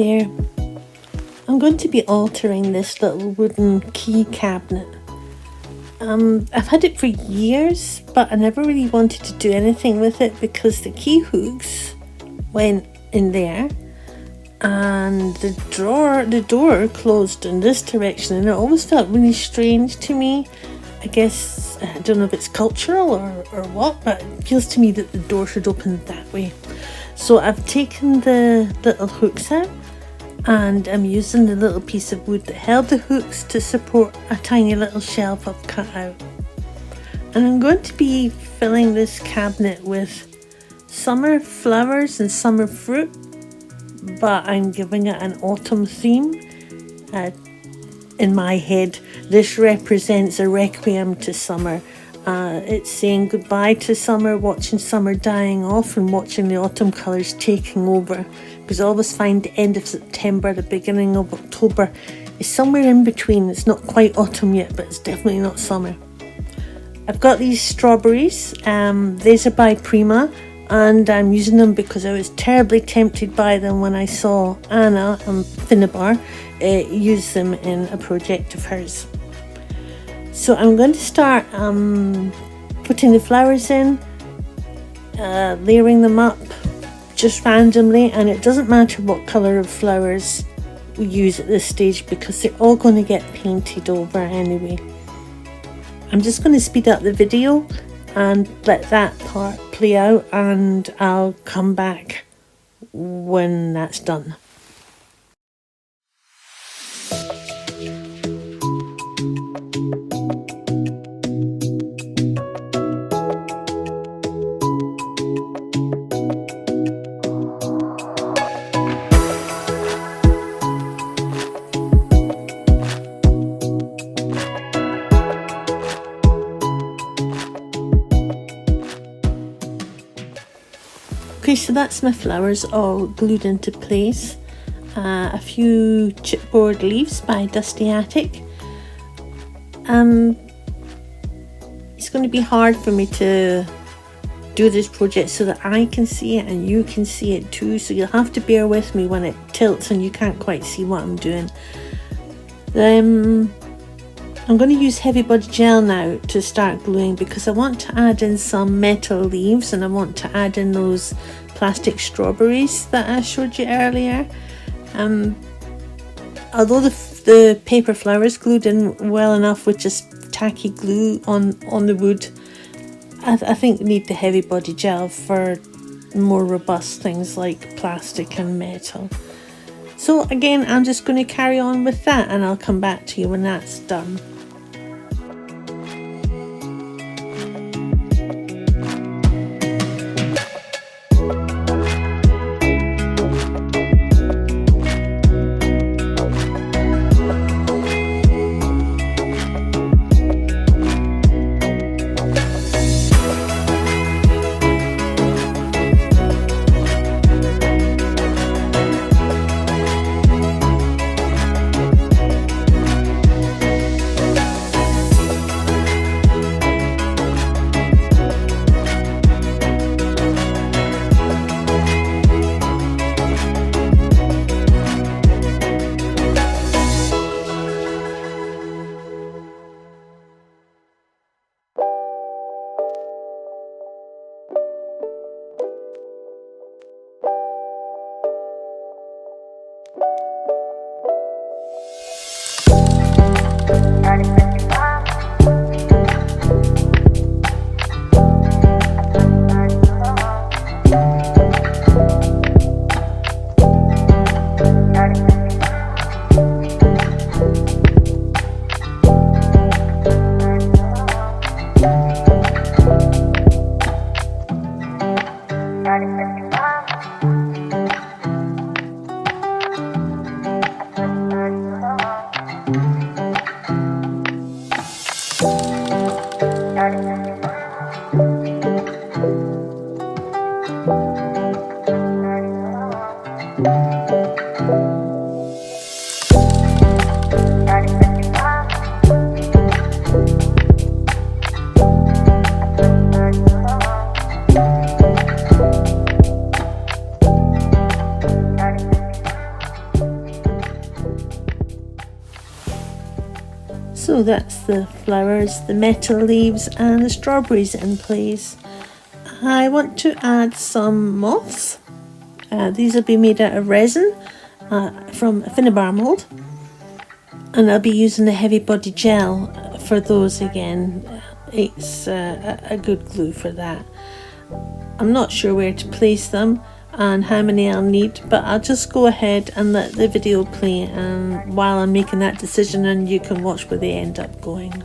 there. I'm going to be altering this little wooden key cabinet. I've had it for years, but I never really wanted to do anything with it because the key hooks went in there and the door closed in this direction, and it always felt really strange to me. I guess, I don't know if it's cultural or what, but it feels to me that the door should open that way. So I've taken the little hooks out, and I'm using the little piece of wood that held the hooks to support a tiny little shelf I've cut out. And I'm going to be filling this cabinet with summer flowers and summer fruit, but I'm giving it an autumn theme. In my head, this represents a requiem to summer. It's saying goodbye to summer, watching summer dying off and watching the autumn colours taking over. Because I always find the end of September, the beginning of October is somewhere in between. It's not quite autumn yet, but it's definitely not summer. I've got these strawberries. These are by Prima, and I'm using them because I was terribly tempted by them when I saw Anna and Finnabar use them in a project of hers. So I'm going to start putting the flowers in, layering them up just randomly, and it doesn't matter what colour of flowers we use at this stage because they're all going to get painted over anyway. I'm just going to speed up the video and let that part play out, and I'll come back when that's done. Okay, so that's my flowers all glued into place. A few chipboard leaves by Dusty Attic. It's going to be hard for me to do this project so that I can see it and you can see it too, so you'll have to bear with me when it tilts and you can't quite see what I'm doing. I'm going to use heavy body gel now to start gluing because I want to add in some metal leaves, and I want to add in those plastic strawberries that I showed you earlier. Although the paper flowers glued in well enough with just tacky glue on the wood, I think we need the heavy body gel for more robust things like plastic and metal. So again, I'm just going to carry on with that, and I'll come back to you when that's done. So that's the flowers, the metal leaves and the strawberries in place. I want to add some moths. These will be made out of resin from a Finnebar mould. And I'll be using the heavy body gel for those again. It's a good glue for that. I'm not sure where to place them and how many I'll need, but I'll just go ahead and let the video play and while I'm making that decision, and you can watch where they end up going.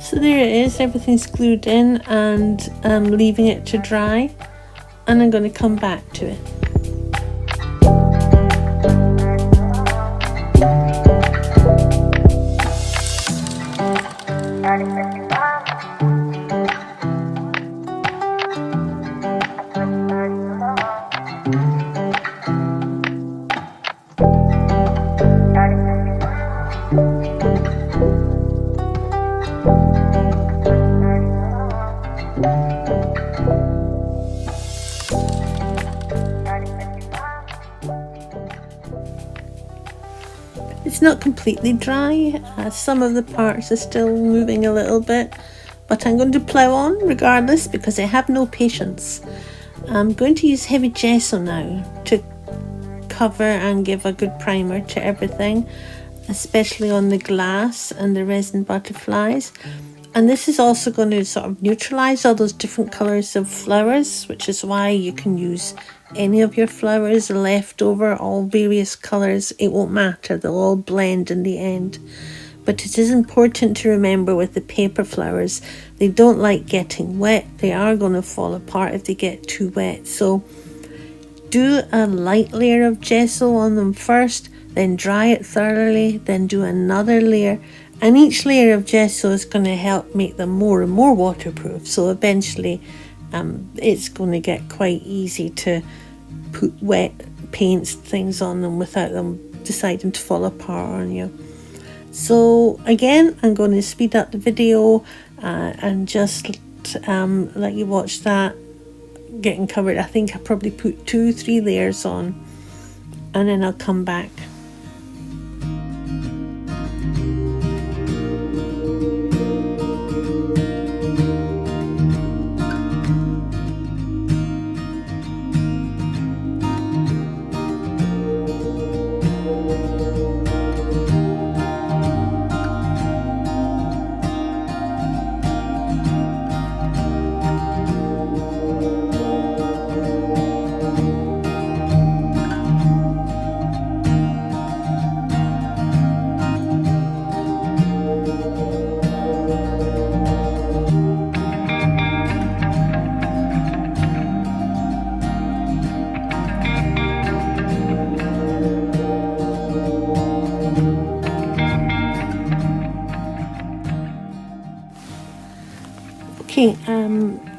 So there it is, everything's glued in, and I'm leaving it to dry, and I'm going to come back to it. It's not completely dry, some of the parts are still moving a little bit, but I'm going to plough on regardless because I have no patience. I'm going to use heavy gesso now to cover and give a good primer to everything, especially on the glass and the resin butterflies. And this is also going to sort of neutralize all those different colors of flowers, which is why you can use any of your flowers left over, all various colors. It won't matter, they'll all blend in the end. But it is important to remember with the paper flowers, they don't like getting wet. They are going to fall apart if they get too wet. So do a light layer of gesso on them first, then dry it thoroughly, then do another layer. And each layer of gesso is going to help make them more and more waterproof. So eventually it's going to get quite easy to put wet paints things on them without them deciding to fall apart on you. So again, I'm going to speed up the video and just let you watch that getting covered. I think I probably put 2-3 layers on, and then I'll come back. Okay,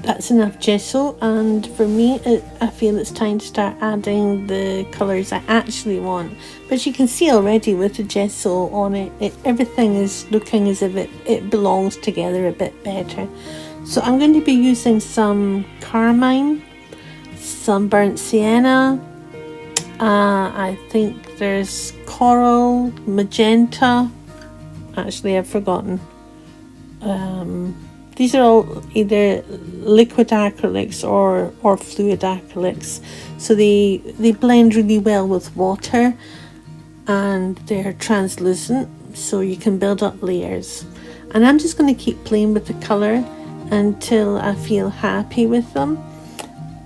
that's enough gesso, and for me I feel it's time to start adding the colours I actually want. But you can see already with the gesso on it, everything is looking as if it belongs together a bit better. So I'm going to be using some carmine, some burnt sienna, I think there's coral, magenta, actually I've forgotten. These are all either liquid acrylics or fluid acrylics, so they blend really well with water and they're translucent, so you can build up layers. And I'm just going to keep playing with the colour until I feel happy with them.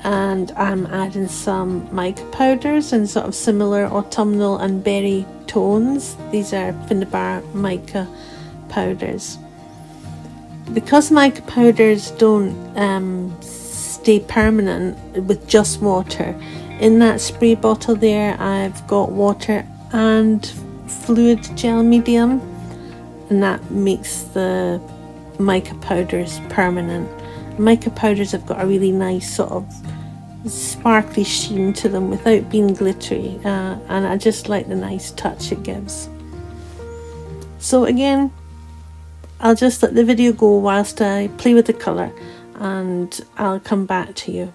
And I'm adding some mica powders in sort of similar autumnal and berry tones. These are Finnabar mica powders. Because mica powders don't stay permanent with just water, in that spray bottle there I've got water and fluid gel medium, and that makes the mica powders permanent. Mica powders have got a really nice sort of sparkly sheen to them without being glittery, and I just like the nice touch it gives. So again, I'll just let the video go whilst I play with the colour, and I'll come back to you.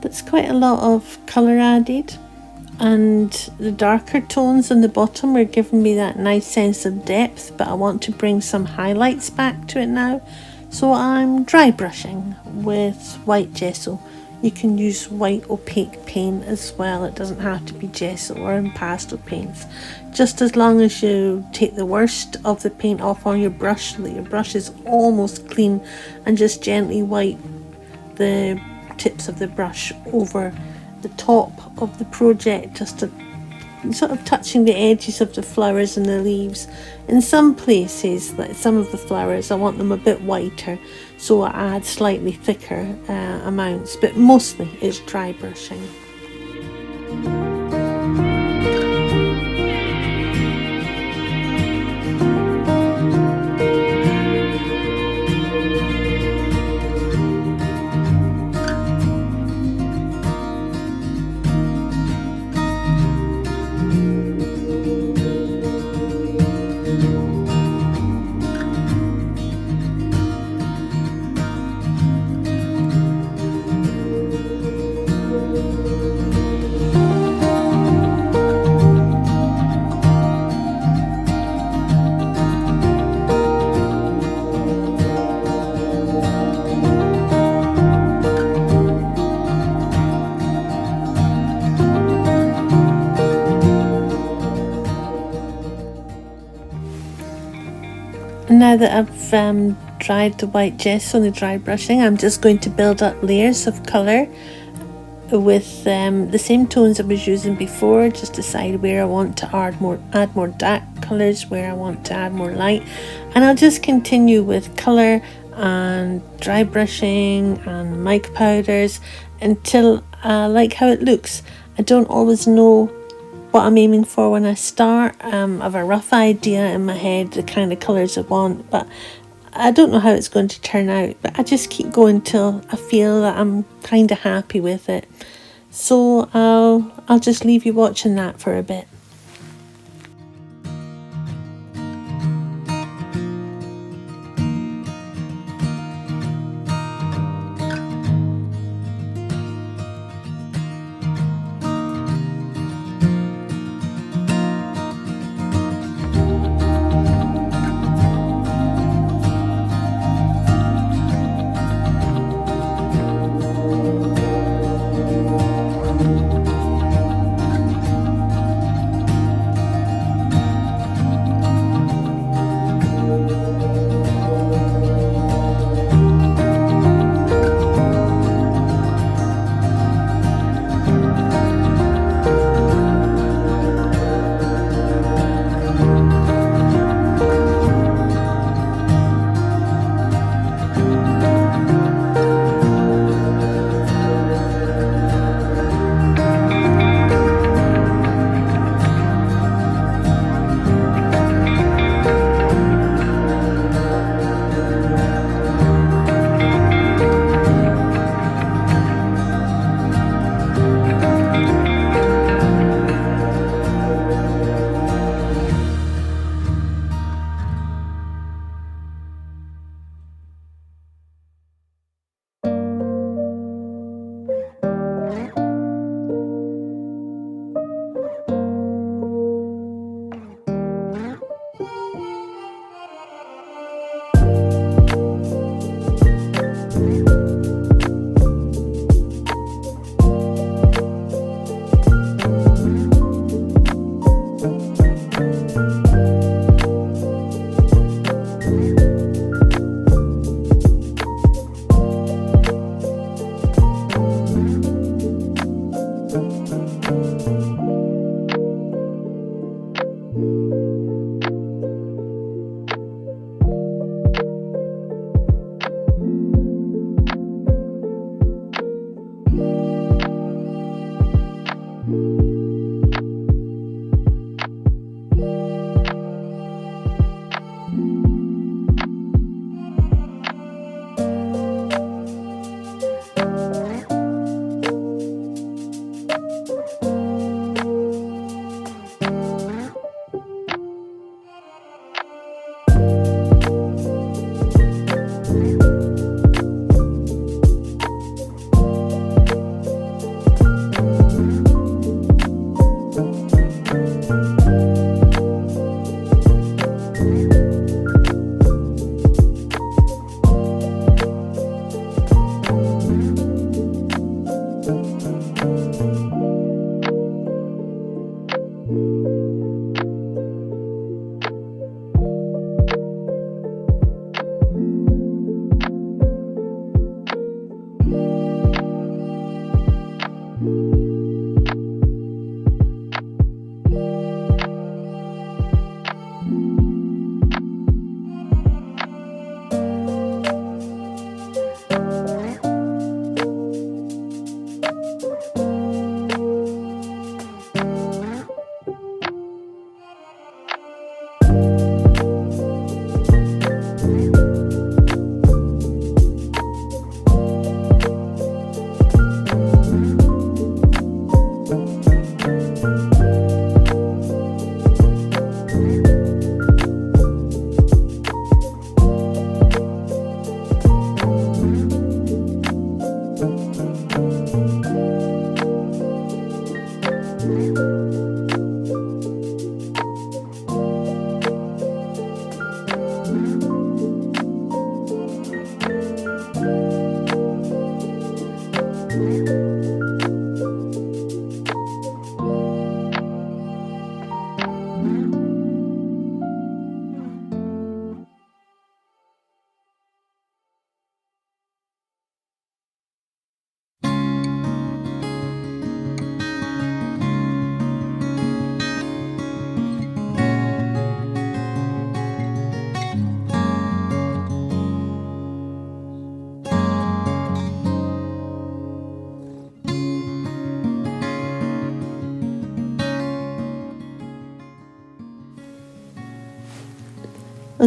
That's quite a lot of colour added, and the darker tones on the bottom are giving me that nice sense of depth, but I want to bring some highlights back to it now, so I'm dry brushing with white gesso. You can use white opaque paint as well, it doesn't have to be gesso or in pastel paints, just as long as you take the worst of the paint off on your brush so that your brush is almost clean, and just gently wipe the tips of the brush over the top of the project, just to sort of touching the edges of the flowers and the leaves. In some places, like some of the flowers, I want them a bit whiter, so I add slightly thicker amounts, but mostly it's dry brushing. Now that I've dried the white gesso and the dry brushing, I'm just going to build up layers of colour with the same tones I was using before. Just decide where I want to add more dark colours, where I want to add more light, and I'll just continue with colour and dry brushing and mica powders until I like how it looks. I don't always know what I'm aiming for when I start. I have a rough idea in my head the kind of colours I want, but I don't know how it's going to turn out. But I just keep going till I feel that I'm kind of happy with it. So I'll just leave you watching that for a bit.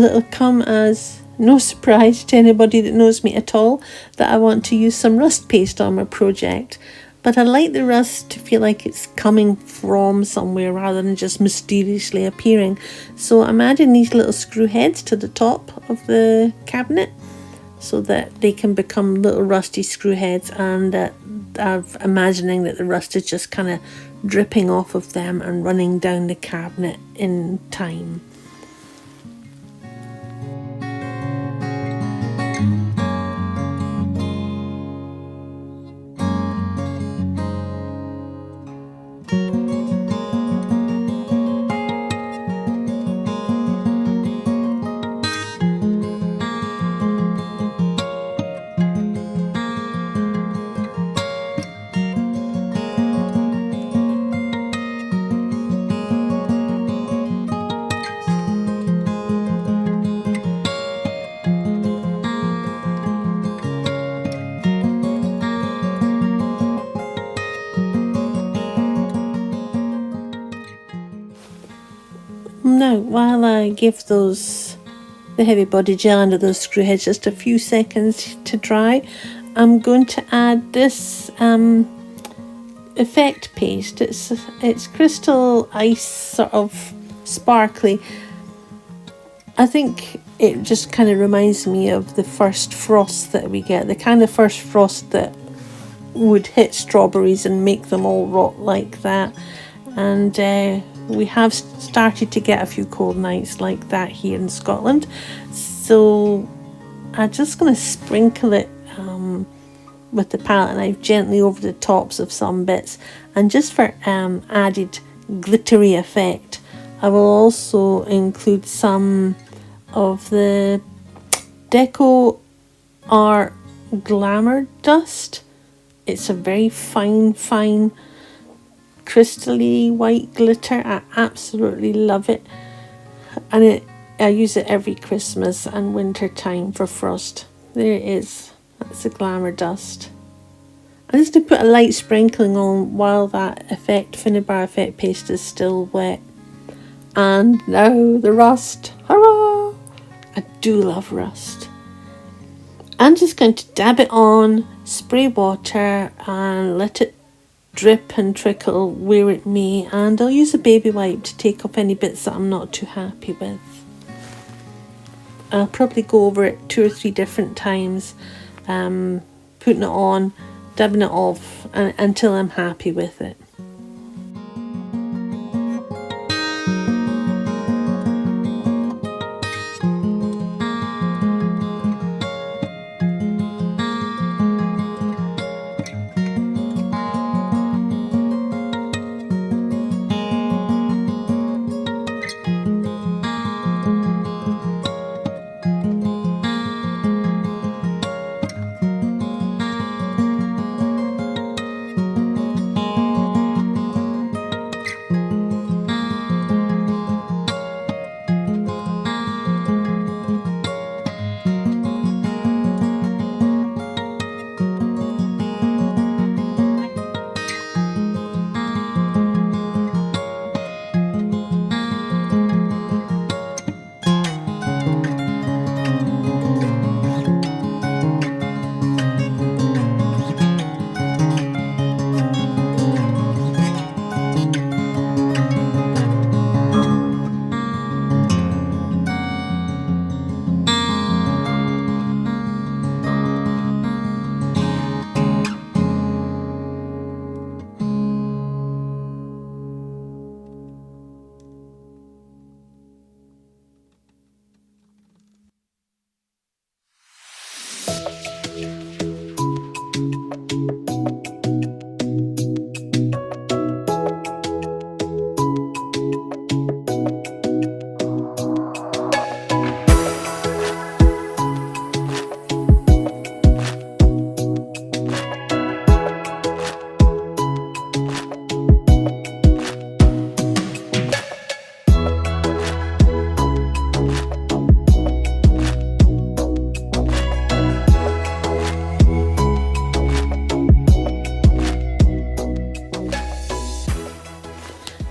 it'll come as no surprise to anybody that knows me at all that I want to use some rust paste on my project. But I like the rust to feel like it's coming from somewhere rather than just mysteriously appearing. So I'm adding these little screw heads to the top of the cabinet so that they can become little rusty screw heads, and I'm imagining that the rust is just kind of dripping off of them and running down the cabinet in time. Now, while I give the heavy body gel under those screw heads just a few seconds to dry, I'm going to add this effect paste. It's crystal ice, sort of sparkly. I think it just kind of reminds me of the first frost that we get, the kind of first frost that would hit strawberries and make them all rot like that. And we have started to get a few cold nights like that here in Scotland, so I'm just going to sprinkle it with the palette knife gently over the tops of some bits, and just for added glittery effect I will also include some of the Deco Art Glamour Dust. It's a very fine crystally white glitter. I absolutely love it, and I use it every Christmas and winter time for frost. There it is. That's the Glamour Dust. I'm just going to put a light sprinkling on while that Finnabar effect paste is still wet. And now the rust. Hurrah! I do love rust. I'm just going to dab it on, spray water, and let it drip and trickle where it may, and I'll use a baby wipe to take off any bits that I'm not too happy with. I'll probably go over it 2 or 3 different times, putting it on, dabbing it off until I'm happy with it.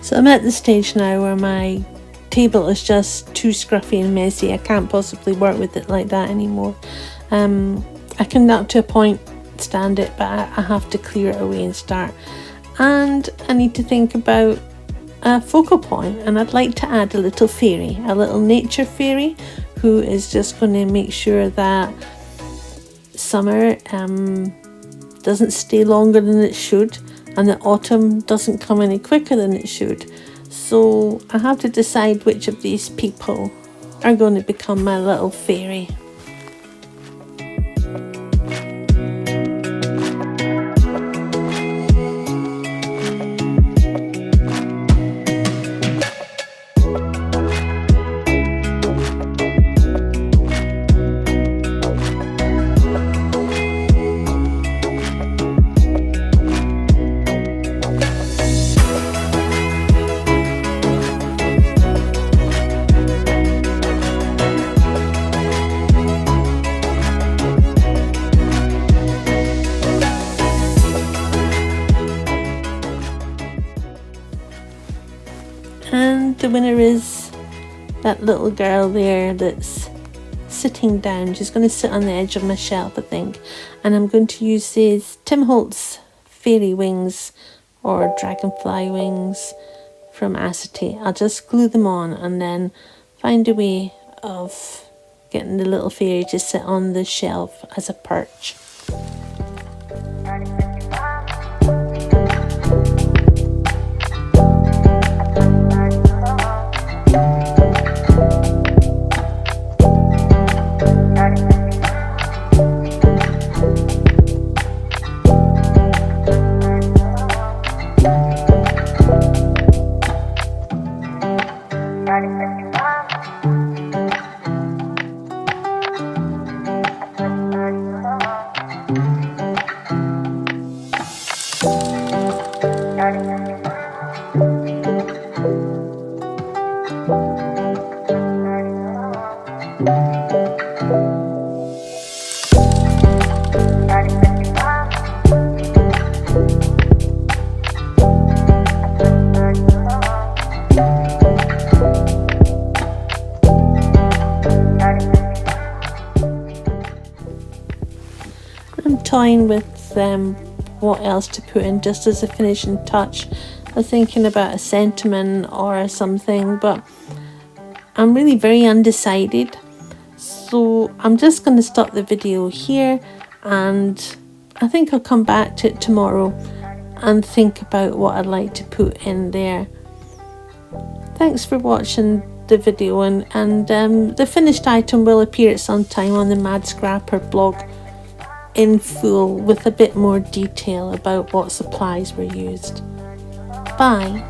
So I'm at the stage now where my table is just too scruffy and messy. I can't possibly work with it like that anymore. I can up to a point stand it, but I have to clear it away and start. And I need to think about a focal point, and I'd like to add a little fairy, a little nature fairy, who is just going to make sure that summer doesn't stay longer than it should, and that autumn doesn't come any quicker than it should. So I have to decide which of these people are going to become my little fairy. And the winner is that little girl there that's sitting down. She's going to sit on the edge of my shelf, I think. And I'm going to use these Tim Holtz fairy wings or dragonfly wings from acetate. I'll just glue them on and then find a way of getting the little fairy to sit on the shelf as a perch. I'm toying with what else to put in just as a finishing touch. I'm thinking about a sentiment or something, but I'm really very undecided. So I'm just going to stop the video here, and I think I'll come back to it tomorrow and think about what I'd like to put in there. Thanks for watching the video, and the finished item will appear at some time on the Mad Scrapper blog in full with a bit more detail about what supplies were used. Bye.